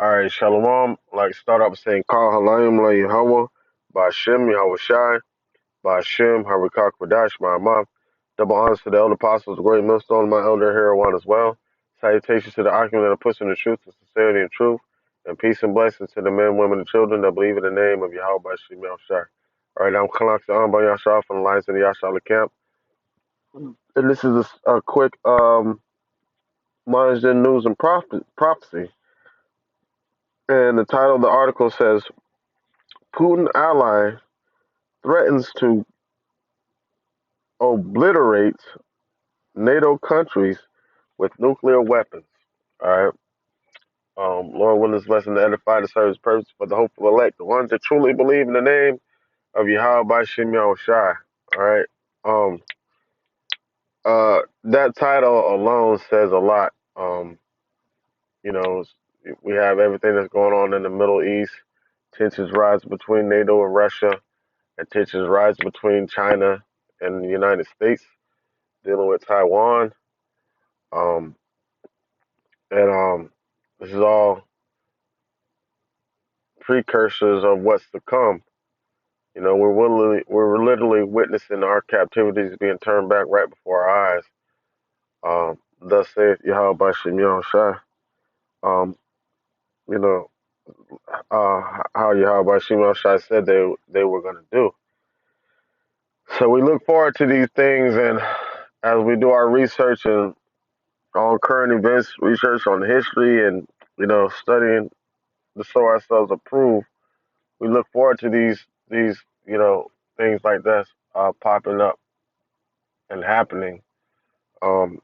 All right, Shalom. Like start off saying, Call Halayim La Yahweh, Ba'Shem Yahweh Shai, Ba'Shem Harakak Vadash Ma'amav. Double honors to the elder apostles, the great millstone, my elder here one as well. Salutations to the occupant that are pushing the truth, the sincerity and truth, and peace and blessings to the men, women, and children that believe in the name of Yahweh Ba'Shem Yahweh Shai. All right, I'm Kalak Sa'am Ba Yashar from the Lions of the Yashar camp. And this is a quick Monajan news and prophecy. And the title of the article says, Putin ally threatens to obliterate NATO countries with nuclear weapons. All right. Lord willing this lesson to edify the service purpose for the hopeful elect, the ones that truly believe in the name of Yahweh by Shem Yahweh Shai. All right. Um, that title alone says a lot. You know, we have everything that's going on in the Middle East. Tensions rise between NATO and Russia, and tensions rise between China and the United States, dealing with Taiwan. Um, and this is all precursors of what's to come. You know, we're literally witnessing our captivities being turned back right before our eyes. Thus saith Yahweh Bashem Yahushai. Um, you know, how Yahweh Bashem Yahushai said they were going to do. So we look forward to these things, and as we do our research and on current events, research on history, and studying to show ourselves approved, we look forward to these things like this popping up and happening um,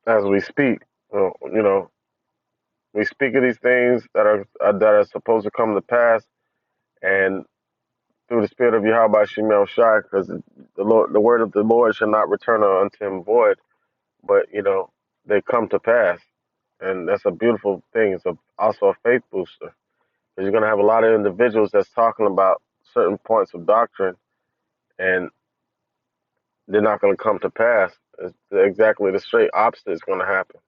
as we speak. We speak of these things that are supposed to come to pass, and through the spirit of Yahweh Shemel Shai, because the word of the Lord shall not return unto him void, but they come to pass, and that's a beautiful thing. It's also a faith booster, because you're going to have a lot of individuals that's talking about certain points of doctrine, and they're not going to come to pass. It's exactly the straight opposite is going to happen,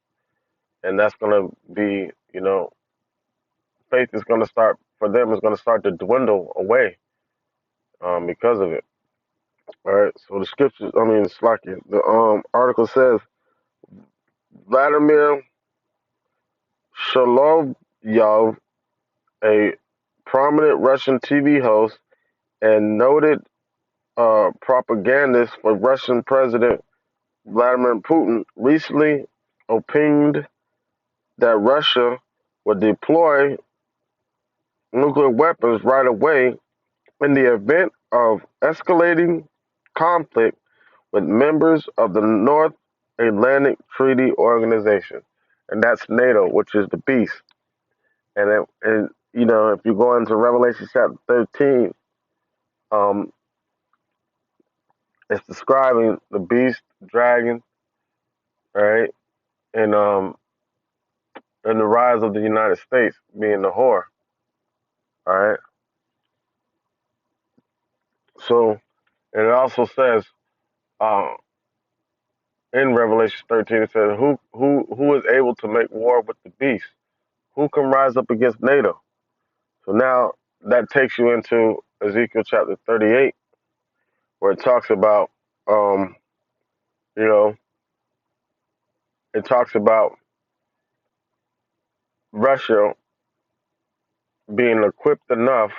and that's going to be, faith is going to start for them is going to start to dwindle away because of it. All right. So the scriptures, I mean, it's like the article says Vladimir Sholovyov, a prominent Russian TV host and noted propagandist for Russian President Vladimir Putin, recently opined that Russia would deploy nuclear weapons right away in the event of escalating conflict with members of the North Atlantic Treaty Organization, and that's NATO, which is the beast. And if you go into Revelation chapter 13, um, it's describing the beast, dragon, right, and the rise of the United States being the whore, all right. So, and it also says, uh, in Revelation 13, it says, who is able to make war with the beast? Who can rise up against NATO? So now that takes you into Ezekiel chapter 38, where it talks about, um, you know, it talks about Russia being equipped enough,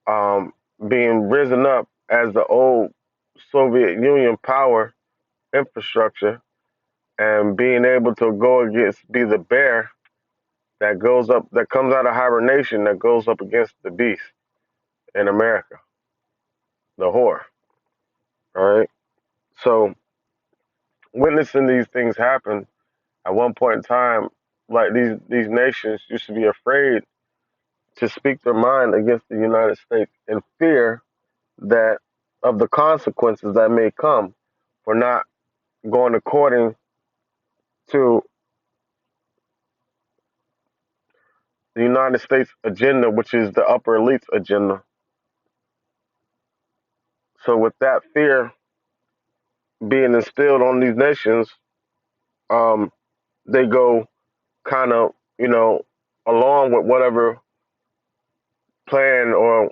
um, being risen up as the old Soviet Union power infrastructure, and being able to go against, be the bear that comes out of hibernation, that goes up against the beast in America, the whore. All right. So witnessing these things happen at one point in time, like these nations used to be afraid to speak their mind against the United States in fear that of the consequences that may come for not going according to the United States agenda, which is the upper elite's agenda. So with that fear being instilled on these nations, um, they go kind of you know, along with whatever plan or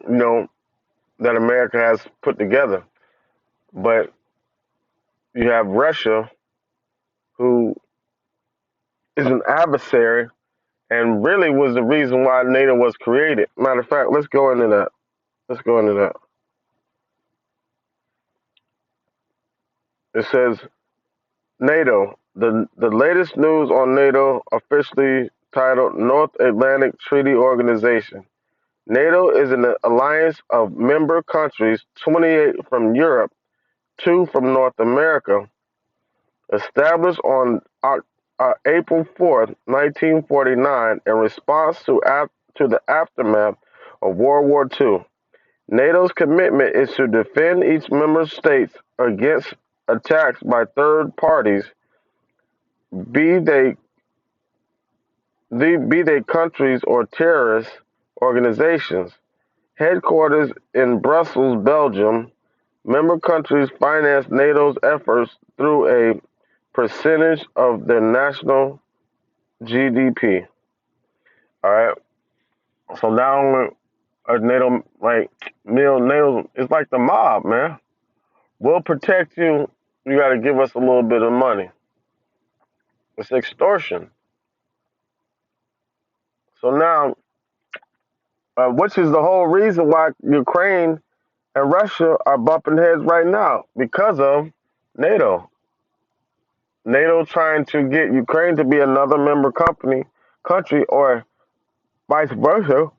that America has put together. But you have Russia, who is an adversary and really was the reason why NATO was created. Matter of fact, let's go into that. Let's go into that. It says NATO. The latest news on NATO, officially titled North Atlantic Treaty Organization. NATO is an alliance of member countries, 28 from Europe, 2 from North America, established on April 4th, 1949, in response to the aftermath of World War II. NATO's commitment is to defend each member state against attacks by third parties, be they be they countries or terrorist organizations. Headquarters in Brussels, Belgium, member countries finance NATO's efforts through a percentage of their national GDP. All right. So now NATO, like NATO, it's like the mob, man. We'll protect you. You got to give us a little bit of money. It's extortion. So now, which is the whole reason why Ukraine and Russia are bumping heads right now because of NATO. NATO trying to get Ukraine to be another member country, or vice versa.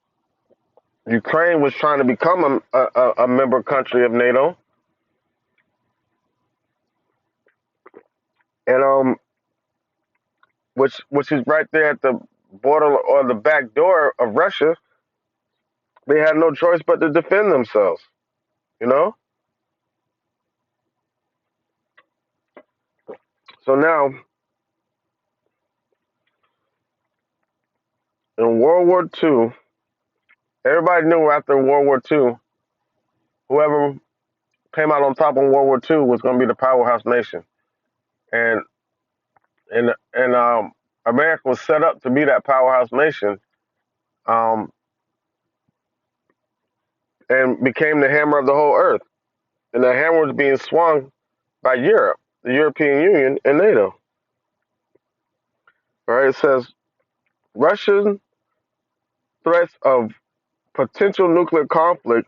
Ukraine was trying to become a member country of NATO, and which is right there at the border or the back door of Russia. They had no choice but to defend themselves. You know. So now in World War II, everybody knew after World War II, whoever came out on top in World War II was going to be the powerhouse nation, and and America was set up to be that powerhouse nation, um, and became the hammer of the whole earth. And the hammer was being swung by Europe, the European Union, and NATO. All right, it says Russian threats of potential nuclear conflict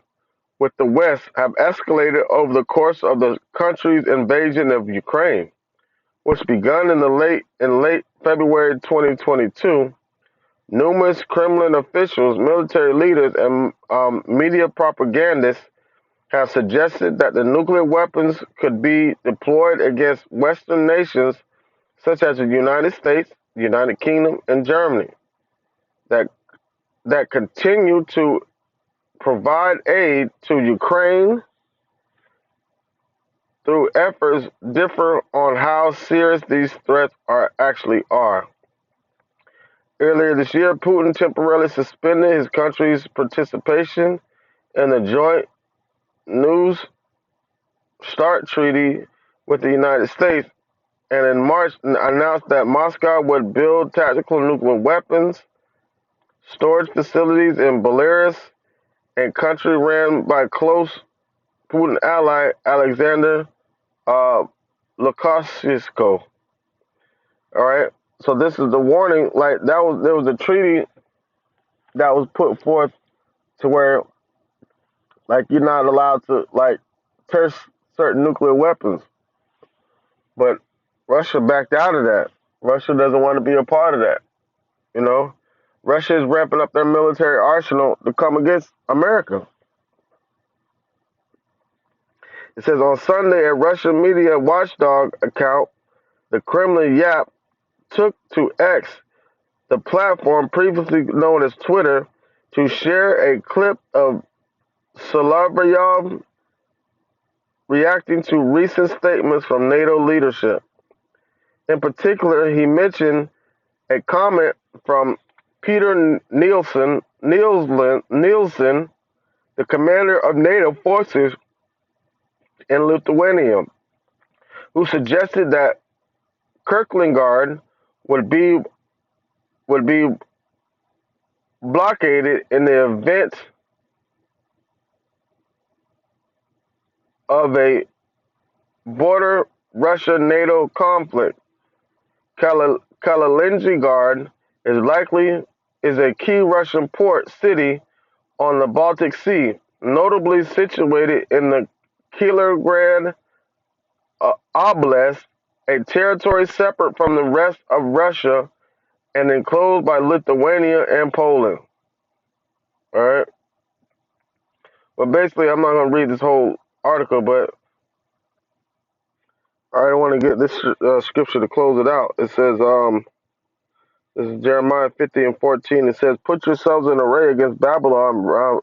with the West have escalated over the course of the country's invasion of Ukraine, which began in late February 2022. Numerous Kremlin officials, military leaders, and media propagandists have suggested that the nuclear weapons could be deployed against Western nations such as the United States, the United Kingdom, and Germany that that continue to provide aid to Ukraine through efforts differ on how serious these threats are. Earlier this year, Putin temporarily suspended his country's participation in the joint New START treaty with the United States, and in March announced that Moscow would build tactical nuclear weapons storage facilities in Belarus, a country ran by close Putin ally Alexander uh, Lukashenko. All right, so this is the warning. Like there was a treaty that was put forth to where like you're not allowed to like test certain nuclear weapons, but Russia backed out of that. Russia doesn't want to be a part of that. You know, Russia is ramping up their military arsenal to come against America. It says on Sunday, a Russian media watchdog account, the Kremlin Yap, took to X, the platform previously known as Twitter, to share a clip of Solovyov reacting to recent statements from NATO leadership. In particular, he mentioned a comment from Peter Nielsen, the commander of NATO forces in Lithuania, who suggested that Kirklandgard would be would be blockaded in the event of a border Russia-NATO conflict. Kaliningrad is a key Russian port city on the Baltic Sea, notably situated in the Kaliningrad Oblast, a territory separate from the rest of Russia and enclosed by Lithuania and Poland. All right. But basically, I'm not going to read this whole article, but I want to get this scripture to close it out. It says, this is Jeremiah 50 and 14. It says, "Put yourselves in array against Babylon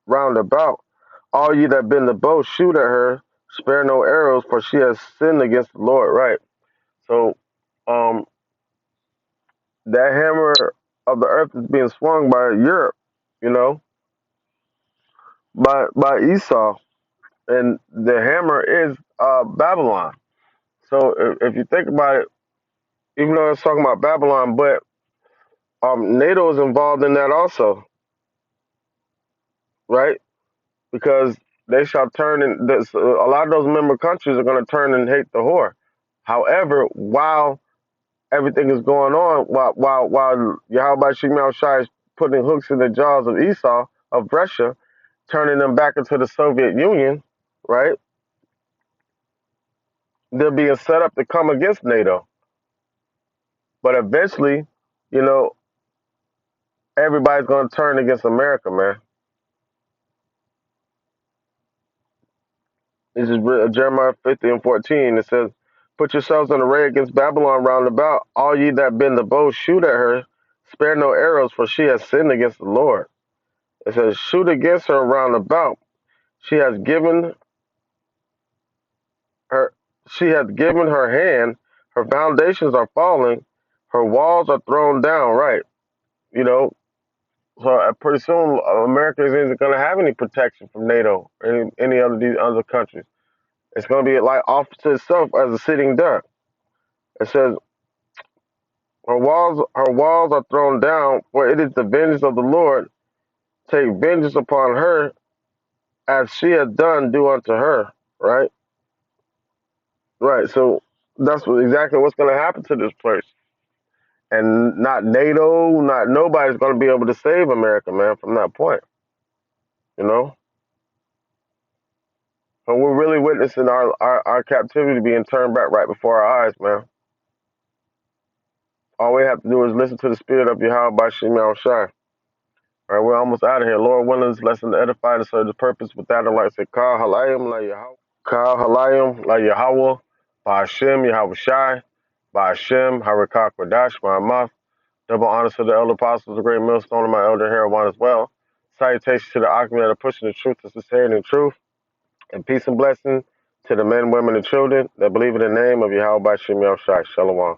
round about. All ye that bend the bow, shoot at her. Spare no arrows, for she has sinned against the Lord." Right. So, um, that hammer of the earth is being swung by Europe, you know, by Esau, and the hammer is Babylon. So if you think about it, even though it's talking about Babylon, but NATO is involved in that also, right? Because they shall turn and a lot of those member countries are going to turn and hate the whore. However, while everything is going on, while Yahweh Shemel Shai is putting hooks in the jaws of Esau of Russia, turning them back into the Soviet Union, right? They're being set up to come against NATO. But eventually, you know, everybody's going to turn against America, man. This is Jeremiah 50 and 14. It says, "Put yourselves in array against Babylon round about. All ye that bend the bow, shoot at her. Spare no arrows, for she has sinned against the Lord." It says, "Shoot against her round about. She has given her she hath given her hand, her foundations are falling, her walls are thrown down," right? You know, so pretty soon America isn't going to have any protection from NATO or any other these other countries. It's going to be like off to itself as a sitting duck. It says, her walls are thrown down, for it is the vengeance of the Lord. Take vengeance upon her, as she hath done, do unto her. Right, right. So that's exactly what's going to happen to this place. And not NATO, not nobody's going to be able to save America, man, from that point. You know, and we're really witnessing our captivity being turned back right before our eyes, man. All we have to do is listen to the spirit of Yahweh by Shemal Shai. All right, we're almost out of here. Lord willing, this lesson to edify to serve the purpose. With that, I'd like to say, Kal Halayim La Yahweh. Kal Halayim La Yahweh. By Hashem, Yahweh Shai. By Hashem, Harakak Radash, my mouth. Double honors to the elder apostles, the great millstone, and my elder Heroine as well. Salutations to the Akhmet that are pushing the truth to sincerity and truth. And peace and blessing to the men, women, and children that believe in the name of Yahweh by Shem Shai. Shalom.